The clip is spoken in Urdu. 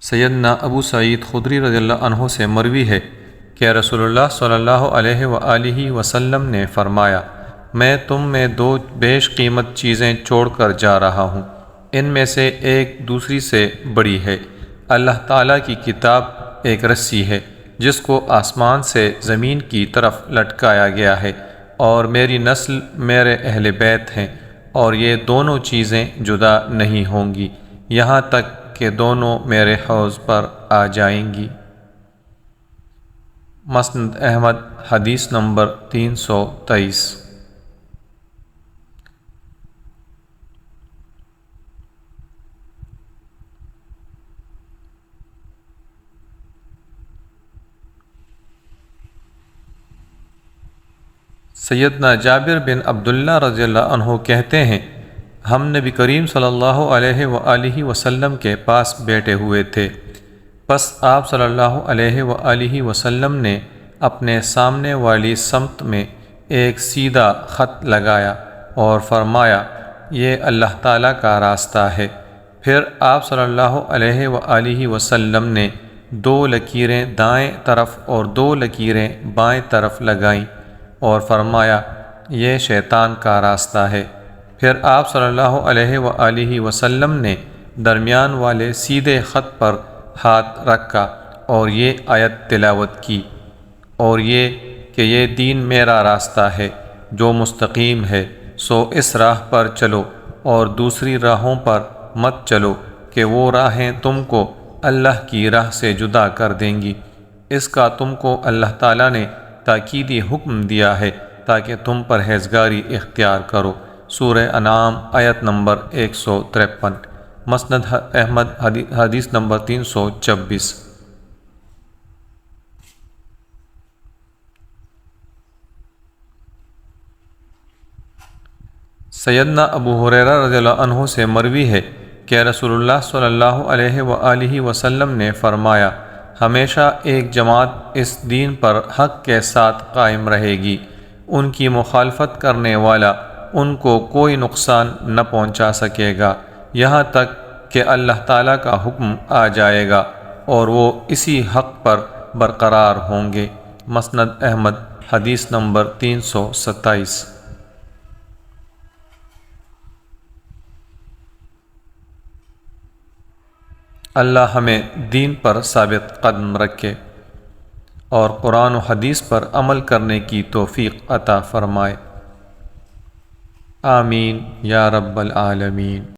سیدنا ابو سعید خدری رضی اللہ عنہ سے مروی ہے کہ رسول اللہ صلی اللہ علیہ وآلہ وسلم نے فرمایا، میں تم میں دو بیش قیمت چیزیں چھوڑ کر جا رہا ہوں، ان میں سے ایک دوسری سے بڑی ہے۔ اللہ تعالیٰ کی کتاب ایک رسی ہے جس کو آسمان سے زمین کی طرف لٹکایا گیا ہے، اور میری نسل میرے اہل بیت ہیں، اور یہ دونوں چیزیں جدا نہیں ہوں گی یہاں تک کہ دونوں میرے حوض پر آ جائیں گی۔ مسند احمد حدیث نمبر 323۔ سیدنا جابر بن عبداللہ رضی اللہ عنہ کہتے ہیں، ہم نبی کریم صلی اللہ علیہ وآلہ وسلم کے پاس بیٹھے ہوئے تھے، پس آپ صلی اللہ علیہ وآلہ وسلم نے اپنے سامنے والی سمت میں ایک سیدھا خط لگایا اور فرمایا، یہ اللہ تعالیٰ کا راستہ ہے۔ پھر آپ صلی اللہ علیہ وآلہ وسلم نے دو لکیریں دائیں طرف اور دو لکیریں بائیں طرف لگائیں اور فرمایا، یہ شیطان کا راستہ ہے۔ پھر آپ صلی اللہ علیہ وآلہ وسلم نے درمیان والے سیدھے خط پر ہاتھ رکھا اور یہ آیت تلاوت کی، اور یہ کہ یہ دین میرا راستہ ہے جو مستقیم ہے، سو اس راہ پر چلو اور دوسری راہوں پر مت چلو کہ وہ راہیں تم کو اللہ کی راہ سے جدا کر دیں گی۔ اس کا تم کو اللہ تعالیٰ نے تاکیدی حکم دیا ہے تاکہ تم پرہیزگاری اختیار کرو۔ سورہ انعام آیت نمبر 153۔ مسند احمد حدیث نمبر 326۔ سیدنا ابو ہریرہ رضی اللہ عنہ سے مروی ہے کہ رسول اللہ صلی اللہ علیہ وآلہ وسلم نے فرمایا، ہمیشہ ایک جماعت اس دین پر حق کے ساتھ قائم رہے گی، ان کی مخالفت کرنے والا ان کو کوئی نقصان نہ پہنچا سکے گا یہاں تک کہ اللہ تعالیٰ کا حکم آ جائے گا اور وہ اسی حق پر برقرار ہوں گے۔ مسند احمد حدیث نمبر 327۔ اللہ ہمیں دین پر ثابت قدم رکھے اور قرآن و حدیث پر عمل کرنے کی توفیق عطا فرمائے، آمین یا رب العالمین۔